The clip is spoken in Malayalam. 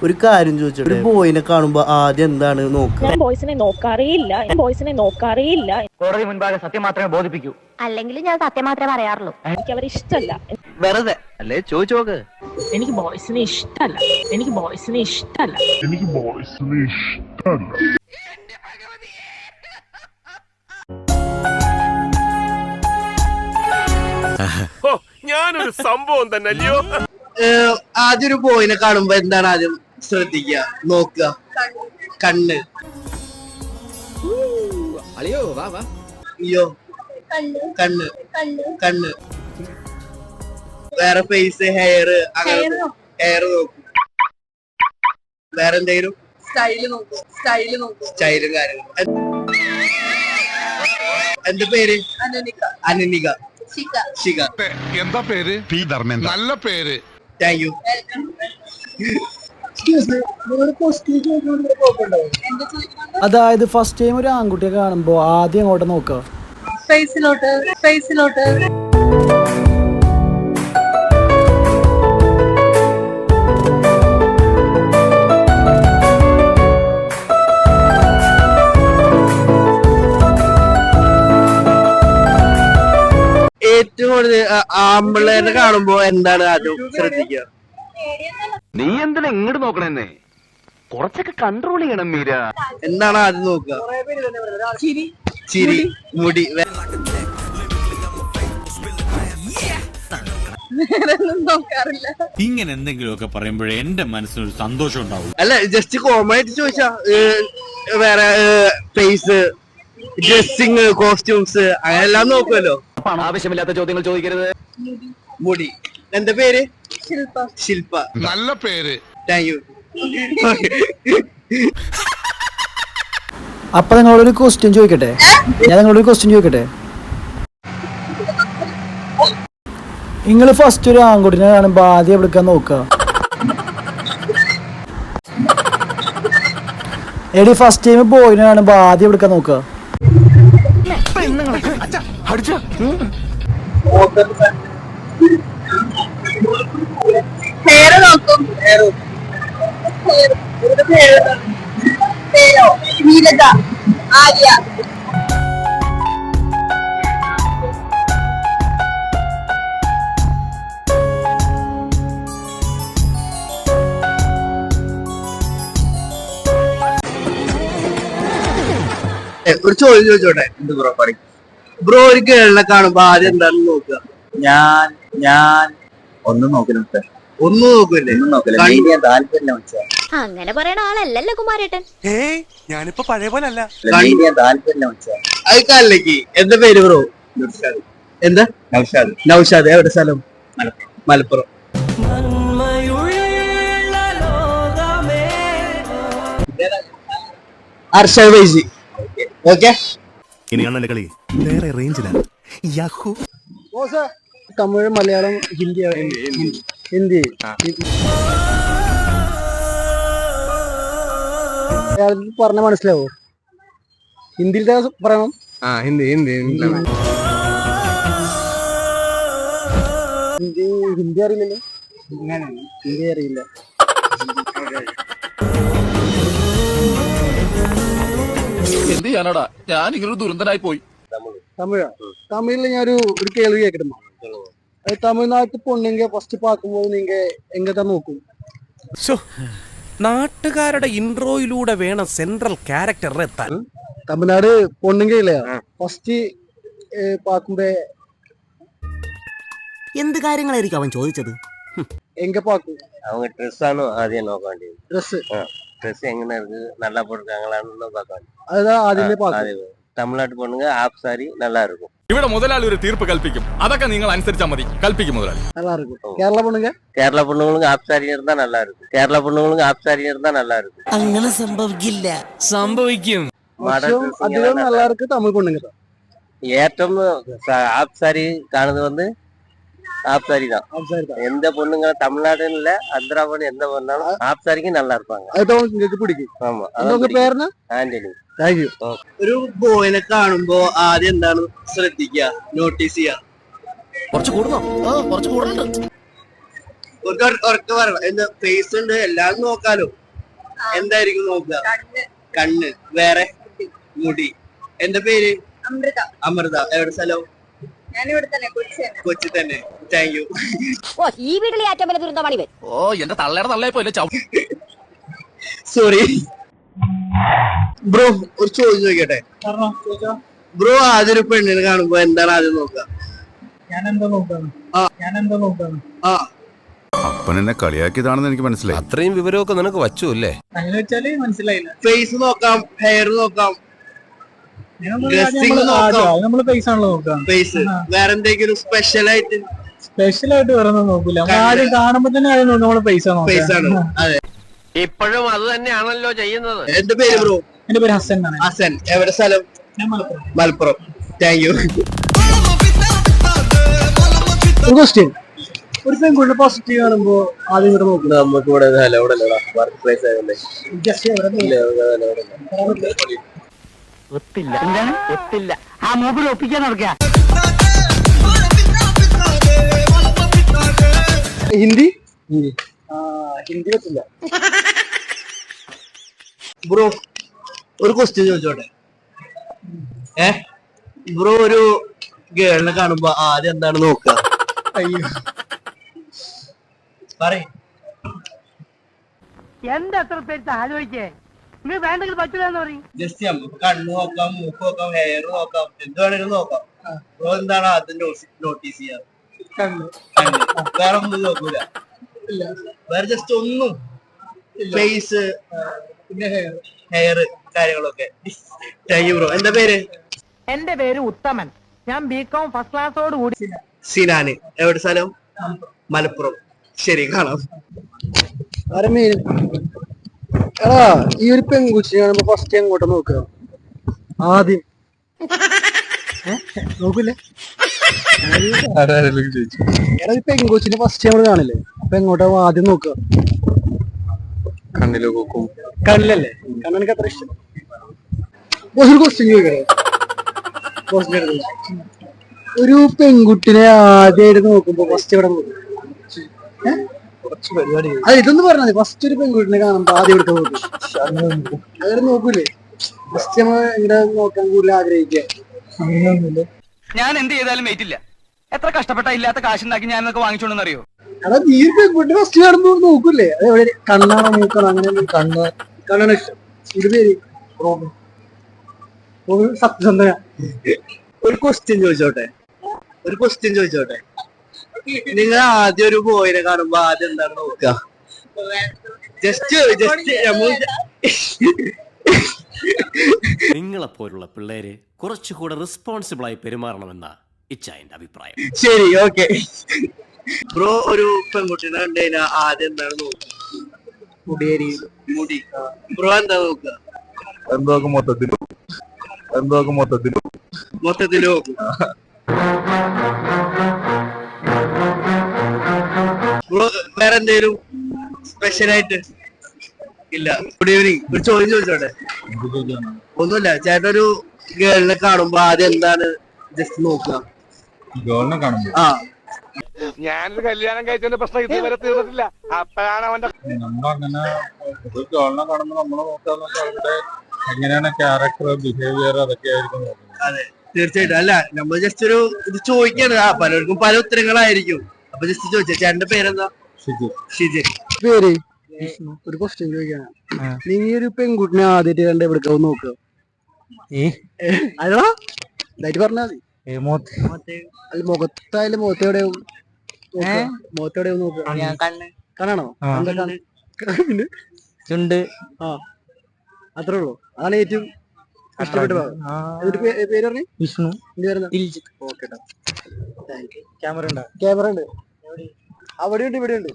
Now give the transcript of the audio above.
ഒരു കാര്യം ചോദിച്ചിട്ട് ഒരു ബോയിനെ കാണുമ്പോ ആദ്യം എന്താണ് നോക്കുക? ഞാൻ ബോയ്സിനെ നോക്കാറേയില്ല. കോടതി മുൻപാകെ സത്യം മാത്രമേ ബോധിപ്പിക്കൂ. അല്ലെങ്കിൽ ഞാൻ സത്യം മാത്രമേ പറയാറുള്ളൂ. എനിക്ക് അവരെ ഇഷ്ടമല്ല. വെറുതെ അല്ലേ ചോദിച്ചു നോക്ക്. എനിക്ക് ബോയ്സിനെ ഇഷ്ടമല്ല. ഞാനൊരു സംഭവം തന്നെ അല്ലയോ. ആദ്യം ഒരു ബോയിനെ കാണുമ്പോ എന്താണ് ആദ്യം ശ്രദ്ധിക്കുക, നോക്കുക? കണ്ണ്. അയ്യോ കണ്ണ്. വേറെ ഫേസ്, ഹെയർ നോക്കും. വേറെ എന്തെങ്കിലും സ്റ്റൈലും കാര്യങ്ങളും. എന്റെ പേര് അനനിക. ശിഖ. എന്താ പേര്? പി ധർമ്മേന്ദ്ര. നല്ല പേര്. Thank you. അതായത് ഫസ്റ്റ് ടൈം ഒരു ആൺകുട്ടിയെ കാണുമ്പോ ആദ്യം അങ്ങോട്ട് നോക്കുക, ഫേസിലോട്ട്. ഏറ്റവും കൂടുതൽ ആമ്പിള്ളേരെ കാണുമ്പോ എന്താണ് ആദ്യം ശ്രദ്ധിക്കുക? നീ എന്തിനാ ഇങ്ങോട്ട് നോക്കണെന്നേ? കുറച്ചൊക്കെ കൺട്രോൾ ചെയ്യണം മീര. എന്താണ് ആദ്യം നോക്കുക? ചിരി, മുടി. നോക്കാറില്ല. ഇങ്ങനെ എന്തെങ്കിലുമൊക്കെ പറയുമ്പോഴേ എന്റെ മനസ്സിനൊരു സന്തോഷം ഉണ്ടാവും. അല്ല, ജസ്റ്റ് കോമൺ ആയിട്ട് ചോദിച്ചാ. വേറെ ഫേസ്, ഡ്രസ്സിങ്, കോസ്റ്റ്യൂംസ് അങ്ങനെല്ലാം നോക്കുമല്ലോ. ആവശ്യമില്ലാത്ത ചോദ്യങ്ങൾ ചോദിക്കരുത്. മുടി. എന്റെ പേര് ശില്പ. നല്ല പേര്. Thank you. അപ്പൊ നിങ്ങളൊരു ക്വസ്റ്റ്യൻ ചോദിക്കട്ടെ? നിങ്ങൾ ഫസ്റ്റ് ഒരു ആൺകുട്ടിനെ കാണുമ്പോ ആദ്യം എവിടുക്കാൻ നോക്കുക? എടി ഫസ്റ്റ് ടൈം ബോയിനെ കാണുമ്പോ ആദ്യം എവിടുക്കാൻ നോക്കുക? ഒരു ചോദ്യം ചോദിച്ചോട്ടെ? എന്ത് ബ്രോ പറയും? ബ്രോ ഒരു ഗേളിനെ കാണുമ്പോ ആദ്യം എന്താണ് നോക്കുക? ഞാൻ ഒന്നും നോക്കില്ല. ഒന്നും നോക്കൂല്ലേ? താല്പര്യം അങ്ങനെ പറയണ ആളല്ലല്ലോ കുമാരേട്ടൻ. ഞാനിപ്പോ പഴയ പോലെ അല്ല. താല്പര്യം അയക്കാലേക്ക്. എന്താ പേര് ബ്രോ? എന്താ? നൗഷാദ്. എവിടെ സ്ഥലം? മലപ്പുറം. അർഷദ് വൈസി. ഓക്കെ. ഇനിയാണ് കളി. വേറെ റേഞ്ചിലാണ്. തമിഴ്, മലയാളം, ഹിന്ദി. പറഞ്ഞ മനസ്സിലാവോ? ഹിന്ദിയിൽ പറയണം. ഹിന്ദി അറിയില്ലല്ലോ. ഹിന്ദി അറിയില്ല. എന്ത് ചെയ്യാനാടാ, ഞാൻ ഇങ്ങനൊരു ദുരന്തനായി പോയി. തമിഴിൽ ഞാനൊരു കേൾവി കേൾക്കണം. തമിഴ്നാട്ടിൽ പൊണ്ണുങ്ക ഫസ്റ്റ് പാക്കുമ്പോൾ നീങ്ക എങ്ങട്ടാ നോക്കും? നാട്ടുകാരുടെ ഇൻട്രോയിലൂടെ വേണം സെൻട്രൽ ക്യാരക്ടർ എത്താൻ. തമിഴ്നാട് പൊണ്ണുങ്കയില്ല ഫസ്റ്റ് പാക്കുമ്പോ എന്ത് കാര്യങ്ങളായിരിക്കും അവൻ ചോദിച്ചത്? എങ്ക പാക്കും? அவங்க ட்ரெஸ்ஸானோ ஆதியம் நோக்க வேண்டியது. ட்ரெஸ் எങ്ങനെ இருக்கு, நல்லா போட்டிருக்காங்களான்னு பார்க்க வேண்டியது. அதுதான் ஆதியிலே பார்க்க. തമിഴ്നാട്ടിൽ പൊണ്ണുങ്ക ഹാഫ് സാരി நல்லா இருக்கும். ഇവിടെ മുതലാളി ഒരു തീർപ്പ് കൽപ്പിക്കും. അതൊക്കെ നിങ്ങൾ അനുസരിച്ചാൽ മതി. കൽപ്പിക്കും മുതലാളി. நல்லா இருக்கும். കേരള പൊണ്ണുങ്ങൾക്ക് ഹാഫ് സാരി இருந்தா நல்லா இருக்கும். അങ്ങനെ സംഭവിക്കില്ല. സംഭവിക്കും. അധികം நல்லா இருக்கு തമിഴ് പൊണ്ണുങ്ക. ഏറ്റവും ഹാഫ് സാരി കാണുന്നത് ഹാഫ് സാരി தான். எந்த பொண்ணுங்க தமிழ்நாடுன்னு இல்ல, ஆந்திரா பொண்ணு எந்த பொண்ணாலும் ഹാഫ് സാരിക്ക് நல்லா இருப்பாங்க. ആമാ. ആന്റണി. ഒരു ബോയിനെ കാണുമ്പോ ആദ്യം എന്താണ് ശ്രദ്ധിക്കുക, നോട്ടീസ് ചെയ്യുക? കുറച്ച് കൂടുന്നോ? കുറച്ച് കൂടുന്നുണ്ട്. ഉറക്കെ പറയണം. എന്താ ഫേസ് ഉണ്ട് എല്ലാം നോക്കാലോ. എന്തായിരിക്കും നോക്കുക? കണ്ണ്. വേറെ? മുടി. എന്റെ പേര് അമൃത. എവിടെ സ്ഥലം? കൊച്ചി തന്നെ. Thank you. ഈ വീട്ടിലെ ഏറ്റവും വലിയ ദുരന്തമാണ് ഇവൻ. ഓ എന്റെ തള്ളയുടെ തള്ളയപ്പോ സോറി ബ്രോ, ഒരു ചോദ്യം ചോദിക്കട്ടെ? ബ്രോ ആദ്യം ഒരു പെണ്ണിനെ കാണുമ്പോ എന്താണ് ആദ്യം നോക്കുക? അപ്പനെന്നെ കളിയാക്കിയതാണെന്ന് എനിക്ക് മനസ്സിലായി. അത്രയും വിവരമൊക്കെ നിനക്ക് വച്ചു അല്ലേ? ഫേസ് നോക്കാം, ഹെയർ നോക്കാം, ഡ്രസ്സിംഗ് നോക്കാം. ഫേസ്. വേറെ എന്തെങ്കിലും സ്പെഷ്യൽ ആയിട്ട് വേറെ നോക്കൂല. ആദ്യം കാണുമ്പോ തന്നെ നമ്മള് ഫേസ് ആണ്. അതെ, ഇപ്പോഴും അത് തന്നെയാണല്ലോ ചെയ്യുന്നത്. എന്റെ പേര് ബ്രോ? എന്റെ പേര് ഹസൻ. ഹസൻ. എവിടെ സ്ഥലം? മലപ്പുറം. Thank you. ഒരു ക്വസ്റ്റ്യൻ. ഒരു പെൺകുട്ടി പോസിറ്റീവ് കാണുമ്പോ ആദ്യം ഇവിടെ നോക്കുക. നമുക്ക് ഇവിടെ വർക്ക് പ്ലേസ് ആയതല്ലേ. ഒത്തില്ല ആ മൂപ്പിൽ ഒപ്പിക്കാൻ നടക്കുക. ഹിന്ദി പറ്റില്ല. ബ്രോ ഒരു ക്വസ്റ്റ്യൻ ചോദിച്ചോട്ടെ? ബ്രോ ഒരു ഗേളിനെ കാണുമ്പോ ആദ്യം എന്താണ് നോക്കുക? പറയ്. എന്താ എത്ര പേര് ആലോചിക്കേ? നിങ്ങൾ വേണ്ടെങ്കിൽ പറ്റില്ലെന്ന് പറയും. ജസ്റ്റ് നമുക്ക് കണ്ണ് നോക്കാം, മൂക്ക് നോക്കാം, ഹെയർ നോക്കാം, എന്ത് വേണേലും നോക്കാം. ബ്രോ എന്താണ് ആദ്യം നോട്ടീസ് ചെയ്യാറ്? കണ്ണ്. വേറെ ഒന്നും നോക്കൂല? വേറെ ജസ്റ്റ് ഒന്നും? ഫേസ് പിന്നെ ഹെയർ കാര്യങ്ങളൊക്കെ. Thank you bro. എന്താ പേര്? എന്റെ പേര് ഉത്തമൻ. ഞാൻ ബികോം ഫസ്റ്റ് ക്ലാസ്സോട് കൂടി. സിനാന്. എവിടെ സ്ഥലം? മലപ്പുറം. ശരി, കാണാം. എടാ, ഈ ഒരു പെൺകുച്ചിനെ കാണുമ്പോ ഫസ്റ്റ് എങ്ങോട്ടാ നോക്കുക? ആദ്യം നോക്കൂലേ? എടാ, ഈ പെൺകുച്ചിനെ ഫസ്റ്റ് നമ്മൾ കാണില്ലേ, അപ്പൊ എങ്ങോട്ടാ ആദ്യം നോക്കുക? കണ്ണില് നോക്കും. കണ്ണിലല്ലേ? കണ്ണെനിക്ക് അത്ര ഇഷ്ടം. ഒരു ക്വസ്റ്റ്യൻ ചോദിക്കട്ടെ? ഒരു പെൺകുട്ടിനെ ആദ്യമായിട്ട് നോക്കുമ്പോ ഫസ്റ്റ് എവിടെ നോക്കും? അത് ഇതൊന്നും പറഞ്ഞാൽ ഫസ്റ്റ് ഒരു പെൺകുട്ടിനെ കാണുമ്പോ ആദ്യം എടുക്കാൻ നോക്കും. അങ്ങനെ നോക്കൂലേ? ഫസ്റ്റ് നമ്മൾ എങ്ങനെ നോക്കാൻ കൂടുതൽ ആഗ്രഹിക്കുക? ഞാൻ എന്ത് ചെയ്താലും വെയിറ്റില്ല. എത്ര കഷ്ടപ്പെട്ട ഇല്ലാത്ത കാശുണ്ടാക്കി ഞാൻ എന്നൊക്കെ വാങ്ങിച്ചോണ്ടെന്നറിയോ? എടാ, നീ പെൺകുട്ടി ഫസ്റ്റ് കാണുമ്പോ നോക്കൂലേ? അത് എവിടെ? കണ്ണാണോ മൂക്കാണോ? അങ്ങനെ കണ്ണാണ് ഇഷ്ടം. ഇത് പേര് സത്യസന്ധന. ഒരു ക്വസ്റ്റ്യൻ ചോദിച്ചോട്ടെ? നിങ്ങൾ ആദ്യം ഒരു ബോയിനെ കാണുമ്പോ ആദ്യം എന്താണ് നോക്കുക? നിങ്ങളെപ്പോലുള്ള പിള്ളേര് കുറച്ചുകൂടെ റെസ്പോൺസിബിൾ ആയി പെരുമാറണമെന്ന ഇച്ഛാന്റെ അഭിപ്രായം. ശരി, ഓക്കെ. ബ്രോ ഒരു പെൺകുട്ടിനെ കണ്ടു കഴിഞ്ഞാൽ ആദ്യം എന്താണ് നോക്കുക? മുടി. ബ്രോ എന്താ നോക്കുക? മൊത്തത്തില് നോക്കും. ബ്രോ വേറെ എന്തേലും സ്പെഷ്യൽ ആയിട്ട്? ഇല്ല. Good evening. ഒരു ചോദ്യം ചോദിച്ചോട്ടെ? ഒന്നുമില്ല. ചേട്ടൻ ഒരു ഗേളിനെ കാണുമ്പോ ആദ്യം എന്താണ് ജസ്റ്റ് നോക്കുക? ഗേളിനെ കാണുമ്പോ ഞാനൊരു കല്യാണം കഴിച്ചതിന്റെ പ്രശ്നം ഇതുവരെ തീർന്നിട്ടില്ല. അപ്പോഴാണ് അവന്റെ നമ്മളങ്ങനെ ഒരു ഗേളിനെ കാണുമ്പോ നമ്മള് നോക്കാന്നൊക്കെ അവരുടെ എങ്ങനെയാണ് ക്യാരക്ടർ, ബിഹേവിയർ, അതൊക്കെ ആയിരിക്കും നോക്കുന്നത്. അതെ, തീർച്ചയായിട്ടും. അല്ല, നമ്മൾ ജസ്റ്റ് ഒരു ഇത് ചോദിക്കാണ്. പലർക്കും പല ഉത്തരങ്ങളായിരിക്കും. അപ്പൊ ജസ്റ്റ് ചോദിച്ചാ. ചേട്ടന്റെ പേരെന്താ? ഷിജിൻ. പേര്? ഒരു ക്വസ്റ്റ്യൻ ചോദിക്കാനാ. നീ ഒരു പെൺകുട്ടിനെ ആദ്യമായിട്ട് കണ്ട് എവിടേക്കാവും നോക്കുക? അതാ ഇതായിട്ട് പറഞ്ഞാ മതി. അല്ല, മുഖത്തായാലും മുഖത്തെവിടെയാവും നോക്കുക? കണ്ണാണോ? പിന്നെ ചുണ്ട്. അത്രേ ഉള്ളൂ. അതാണ് ഏറ്റവും ഇഷ്ടപ്പെട്ട ഭാഗം. എന്നിട്ട് പേര് പറഞ്ഞു? വിഷ്ണു. എന്റെ പേരെന്താ? ഓക്കെ. ക്യാമറ ഉണ്ട്. അവിടെയുണ്ട്, ഇവിടെയുണ്ട്.